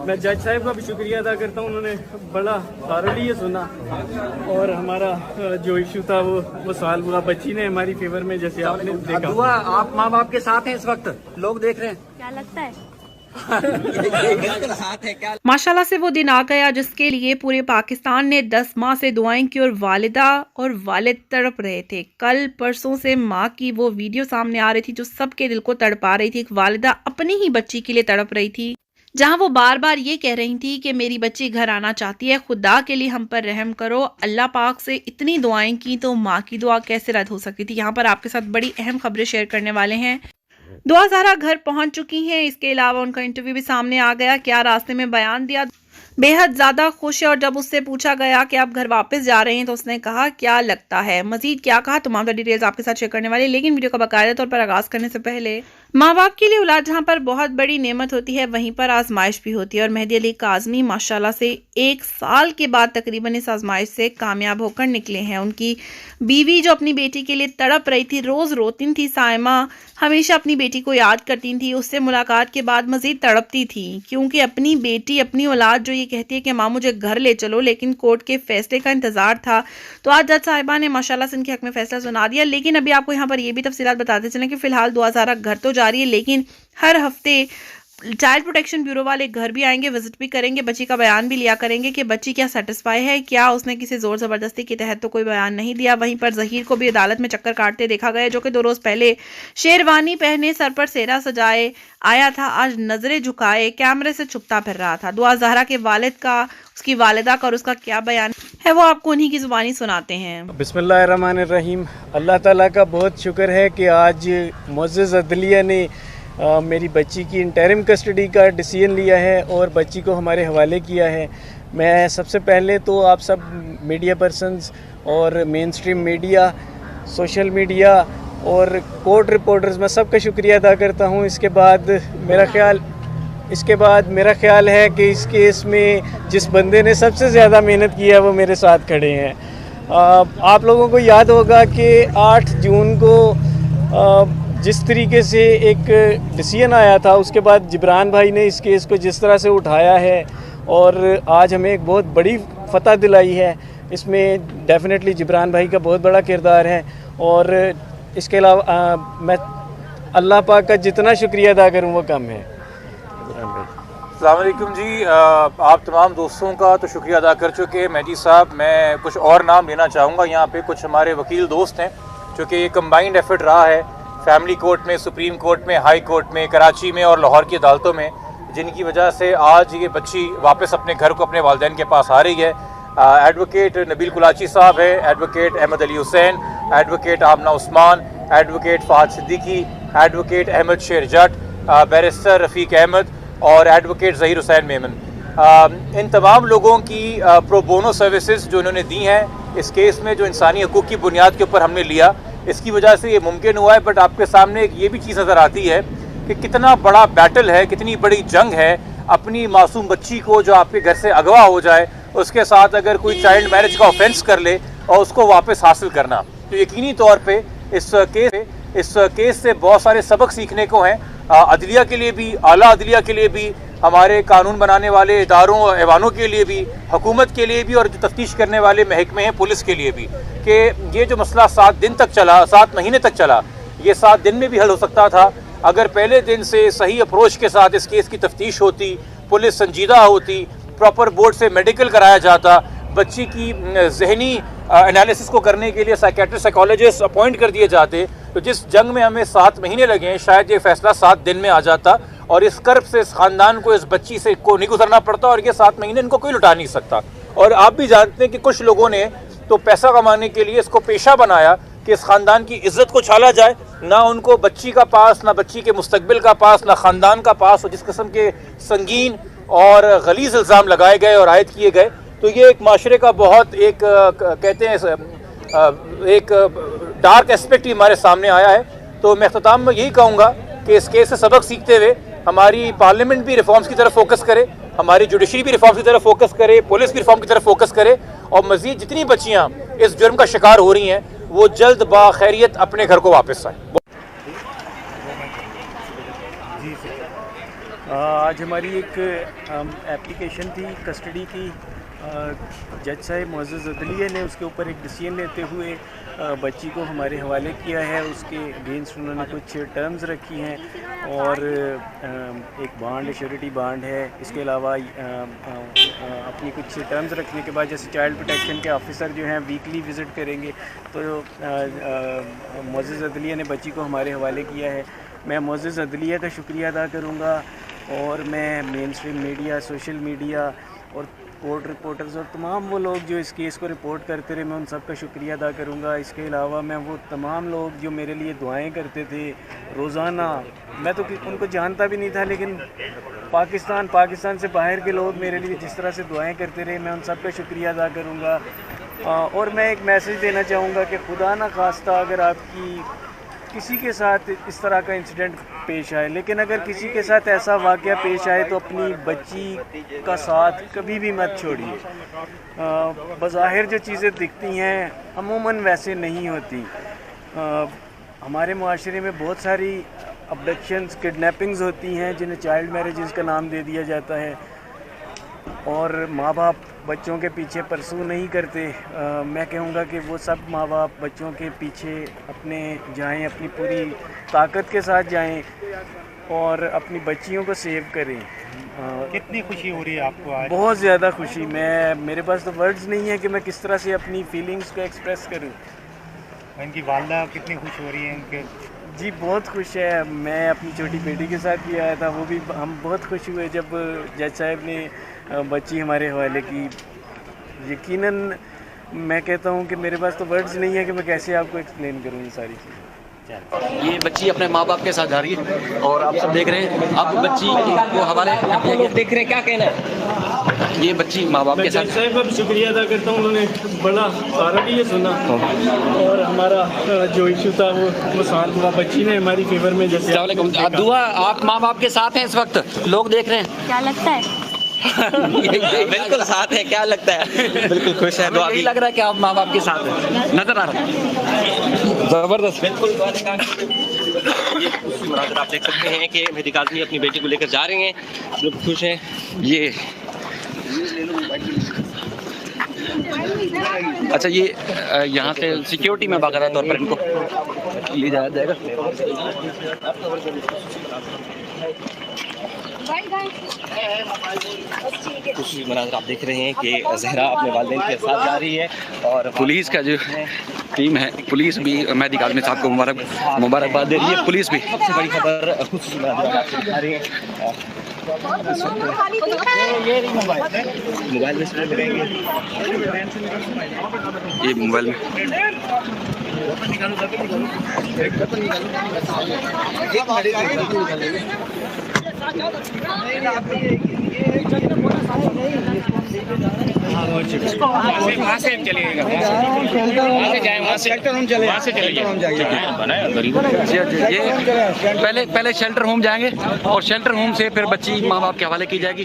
मैं जज साहब का भी शुक्रिया अदा करता हूँ, उन्होंने बड़ा थारोली ये सुना और हमारा जो इशू था वो सॉल्व हुआ। बच्ची ने हमारी फेवर में, जैसे आपने देखा। दुआ आप माँ बाप के साथ हैं, इस वक्त लोग देख रहे हैं, क्या लगता है? माशाल्लाह से वो दिन आ गया जिसके लिए पूरे पाकिस्तान ने 10 माह से दुआएं की और वालिदा और वालिद तड़प रहे थे। कल परसों से माँ की वो वीडियो सामने आ रही थी जो सबके दिल को तड़पा रही थी। एक वालिदा अपनी ही बच्ची के लिए तड़प रही थी, जहां वो बार बार ये कह रही थी कि मेरी बच्ची घर आना चाहती है, खुदा के लिए हम पर रहम करो। अल्लाह पाक से इतनी दुआएं की तो माँ की दुआ कैसे रद्द हो सकती थी। यहाँ पर आपके साथ बड़ी अहम खबरें शेयर करने वाले हैं। दुआ ज़हरा घर पहुंच चुकी हैं। इसके अलावा उनका इंटरव्यू भी सामने आ गया, क्या रास्ते में बयान दिया, बेहद ज़्यादा खुश है। और जब उससे पूछा गया कि आप घर वापस जा रहे हैं तो उसने कहा क्या लगता है, मजीद क्या कहा, तमाम डिटेल्स आपके साथ शेयर करने वाले। लेकिन वीडियो का बाकायदा तौर पर आगाज़ करने से पहले, माँ बाप के लिए औलाद जहाँ पर बहुत बड़ी नेमत होती है वहीं पर आजमाइश भी होती है। और मेहदी अली काज़मी माशाल्लाह से 1 साल के बाद तकरीबन इस आजमाइश से कामयाब होकर निकले हैं। उनकी बीवी जो अपनी बेटी के लिए तड़प रही थी, रोज़ रोती थी, साइमा हमेशा अपनी बेटी को याद करती थी, उससे मुलाकात के बाद मज़ीद तड़पती थी, क्योंकि अपनी बेटी, अपनी औलाद जो ये कहती है कि माँ मुझे घर ले चलो, लेकिन कोर्ट के फैसले का इंतज़ार था। तो आज जज साहिबा ने माशाल्लाह से इनके हक में फैसला सुना दिया। लेकिन अभी आपको यहाँ पर ये भी तफसीलात बताते चलें कि फ़िलहाल दुआ ज़हरा घर तो जा रही है, लेकिन हर हफ्ते चाइल्ड प्रोटेक्शन ब्यूरो वाले घर भी आएंगे, विजिट भी करेंगे, बच्ची का बयान भी लिया करेंगे कि बच्ची क्या सेटिस्फाई है, क्या उसने किसी जोर ज़बरदस्ती के तहत तो कोई बयान नहीं दिया। वहीं पर ज़हीर को भी अदालत में चक्कर काटते देखा गया, जो कि 2 रोज़ पहले शेरवानी पहने, सर पर सेहरा सजाए आया था, आज नजरें झुकाए कैमरे से छुपता फिर रहा था। दुआ ज़हरा के वालिद का, उसकी वालिदा का और उसका क्या बयान है वो आपको उन्हीं की ज़ुबानी सुनाते हैं। बिस्मिल्लाहिर्रहमानिर्रहीम। अल्लाह ताला का बहुत शुक्र है कि आज मुअज़्ज़ज़ अदलिया ने मेरी बच्ची की इंटरिम कस्टडी का डिसीजन लिया है और बच्ची को हमारे हवाले किया है। मैं सबसे पहले तो आप सब मीडिया पर्सन्स और main stream media, social media और कोर्ट रिपोर्टर्स, मैं सबका शुक्रिया अदा करता हूँ। इसके बाद मेरा ख्याल है कि इस केस में जिस बंदे ने सबसे ज़्यादा मेहनत की है वो मेरे साथ खड़े हैं। आप लोगों को याद होगा कि 8 जून को जिस तरीके से एक डिसीजन आया था, उसके बाद जिब्रान भाई ने इस केस को जिस तरह से उठाया है और आज हमें एक बहुत बड़ी फतह दिलाई है, इसमें डेफिनेटली जिब्रान भाई का बहुत बड़ा किरदार है। और इसके अलावा मैं अल्लाह पाक का जितना शुक्रिया अदा करूँ वो कम है। अस्सलाम वालेकुम जी, आप तमाम दोस्तों का तो शुक्रिया अदा कर चुके हैं मेहदी साहब। मैं कुछ और नाम लेना चाहूँगा। यहाँ पे कुछ हमारे वकील दोस्त हैं जो कि ये कंबाइंड एफर्ट रहा है फैमिली कोर्ट में, सुप्रीम कोर्ट में, हाई कोर्ट में, कराची में और लाहौर की अदालतों में, जिनकी वजह से आज ये बच्ची वापस अपने घर को, अपने वालिदैन के पास आ रही है। एडवोकेट नबील कुलाची साहब है, एडवोकेट अहमद अली हुसैन, एडवोकेट आमना उस्मान, एडवोकेट फ़ाहद सिद्दीकी, एडवोकेट अहमद शेर जट, बैरिस्टर रफ़ीक अहमद और एडवोकेट ज़हीर हुसैन मेमन। इन तमाम लोगों की प्रो बोनो सर्विसेज जो इन्होंने दी हैं इस केस में, जो इंसानी हकूक़ की बुनियाद के ऊपर हमने लिया, इसकी वजह से ये मुमकिन हुआ है। बट आपके सामने एक ये भी चीज़ नज़र आती है कि कितना बड़ा बैटल है, कितनी बड़ी जंग है अपनी मासूम बच्ची को जो आपके घर से अगवा हो जाए, उसके साथ अगर कोई चाइल्ड मैरिज का ऑफेंस कर ले और उसको वापस हासिल करना। तो यकीनी तौर पे इस केस से बहुत सारे सबक सीखने को हैं, अदलिया के लिए भी, आला अदलिया के लिए भी, हमारे कानून बनाने वाले इदारों ऐवानों के लिए भी, हुकूमत के लिए भी और जो तफ्तीश करने वाले महकमे हैं पुलिस के लिए भी, कि ये जो मसला 7 दिन तक चला, 7 महीने तक चला, ये 7 दिन में भी हल हो सकता था अगर पहले दिन से सही अप्रोच के साथ इस केस की तफ्तीश होती, पुलिस संजीदा होती, प्रॉपर बोर्ड से मेडिकल कराया जाता, बच्ची की जहनी एनालिसिस को करने के लिए साइकेट्रिस्ट, साइकोलॉजिस्ट अपॉइंट कर दिए जाते। तो जिस जंग में हमें 7 महीने लगे हैं, शायद ये फैसला 7 दिन में आ जाता और इस कर्ब से इस ख़ानदान को, इस बच्ची से को नहीं गुजरना पड़ता और ये 7 महीने इनको कोई लुटा नहीं सकता। और आप भी जानते हैं कि कुछ लोगों ने तो पैसा कमाने के लिए इसको पेशा बनाया कि इस ख़ानदान की इज़्ज़त को छाला जाए, ना उनको बच्ची का पास, ना बच्ची के मुस्तकबिल का पास, ना ख़ानदान का पास। और जिस किस्म के संगीन और गलीज़ इल्ज़ाम लगाए गए और आयद किए गए, तो ये एक माशरे का बहुत एक कहते हैं एक डार्क एस्पेक्ट ही हमारे सामने आया है। तो मैं अख्ताम में यही कहूँगा कि इस केस से सबक सीखते हुए हमारी पार्लियामेंट भी रिफॉर्म्स की तरफ फोकस करे, हमारी जुडिशरी भी रिफॉर्म्स की तरफ फोकस करे, पुलिस भी रिफॉर्म की तरफ फोकस करे और मज़ीद जितनी बच्चियाँ इस जुर्म का शिकार हो रही हैं वो जल्द बाखैरियत अपने घर को वापस आए। आज हमारी एक एप्लीकेशन थी कस्टडी की। जज साहब मोअज़्ज़ज़ अदलिया ने उसके ऊपर एक डिसीजन लेते हुए बच्ची को हमारे हवाले किया है। उसके अगेंस्ट उन्होंने कुछ टर्म्स रखी हैं और एक बॉन्ड श्योरिटी बॉन्ड है। इसके अलावा अपनी कुछ टर्म्स रखने के बाद जैसे चाइल्ड प्रोटेक्शन के ऑफिसर जो हैं वीकली विज़िट करेंगे, तो मोअज़्ज़ज़ अदलिया ने बच्ची को हमारे हवाले किया है। मैं मोअज़्ज़ज़ अदलिया का शुक्रिया अदा करूँगा और मैं main stream media, social media और कोर्ट रिपोर्टर्स और तमाम वो लोग जो इस केस को रिपोर्ट करते रहे, मैं उन सब का शुक्रिया अदा करूँगा। इसके अलावा मैं वो तमाम लोग जो मेरे लिए दुआएं करते थे रोज़ाना, मैं तो उनको जानता भी नहीं था, लेकिन पाकिस्तान से बाहर के लोग मेरे लिए जिस तरह से दुआएं करते रहे, मैं उन सब का शुक्रिया अदा करूँगा। और मैं एक मैसेज देना चाहूँगा कि खुदा न खास्ता अगर आपकी किसी के साथ इस तरह का इंसिडेंट पेश आए, लेकिन अगर किसी के साथ ऐसा वाक़या पेश आए तो अपनी बच्ची का साथ कभी भी मत छोड़िए। बज़ाहिर जो चीज़ें दिखती हैं अमूमन वैसे नहीं होती। हमारे मुआशरे में बहुत सारी अबडक्शंस, किडनैपिंग्स होती हैं जिन्हें चाइल्ड मैरिजेस का नाम दे दिया जाता है और माँ बाप बच्चों के पीछे परसू नहीं करते। मैं कहूँगा कि वो सब माँ बाप बच्चों के पीछे अपने जाएं, अपनी पूरी ताकत के साथ जाएं और अपनी बच्चियों को सेव करें। कितनी खुशी हो रही है आपको आज? बहुत ज़्यादा खुशी। मेरे पास तो वर्ड्स नहीं है कि मैं किस तरह से अपनी फीलिंग्स को एक्सप्रेस करूं। इनकी वालदा कितनी खुश हो रही है इनके? जी बहुत खुश है। मैं अपनी छोटी बेटी के साथ भी आया था, वो भी हम बहुत खुश हुए जब जज साहब ने बच्ची हमारे हवाले की। यकीनन मैं कहता हूँ कि मेरे पास तो वर्ड्स नहीं है कि मैं कैसे आपको एक्सप्लेन करूँ ये सारी चीज़ें। ये बच्ची अपने माँ बाप के साथ जा रही है और आप सब देख रहे हैं, आप बच्ची को हवाले लोग देख रहे हैं, क्या कहना है? ये बच्ची माँ बाप के साथ। जज साहब अब शुक्रिया अदा करता हूँ, उन्होंने बड़ा सारा भी ये सुना और हमारा जो इशू था वो शांत हुआ। बच्ची ने हमारी फेवर में जैसे दुआ, आप माँ बाप के साथ हैं इस वक्त, लोग देख रहे हैं, क्या लगता है? बिल्कुल साथ है, क्या लगता है? बिल्कुल खुश है। यही लग रहा है कि आप माँ बाप के साथ हैं, नजर आ रहा है, जबरदस्त। बिल्कुल आप देख सकते हैं कि मेहदी काज़मी अपनी बेटी को लेकर जा रहे हैं, लोग खुश हैं। ये अच्छा, ये यहाँ से सिक्योरिटी में बाकायदा तौर पर इनको ले जाया जाएगा। कुछ मनाज़र आप देख रहे हैं कि ज़हरा अपने वालिदैन के साथ जा रही है और पुलिस का जो टीम है, पुलिस भी मेहदी काज़मी साहब को मुबारकबाद दे रही है। पुलिस भी सबसे बड़ी खबर खुद आ रही है, मोबाइल में ये मोबाइल में वहाँ से चलिएगा, वहाँ से जाए, वहाँ से चले ये पहले शेल्टर होम जाएंगे और शेल्टर होम से फिर बच्ची माँ बाप के हवाले की जाएगी।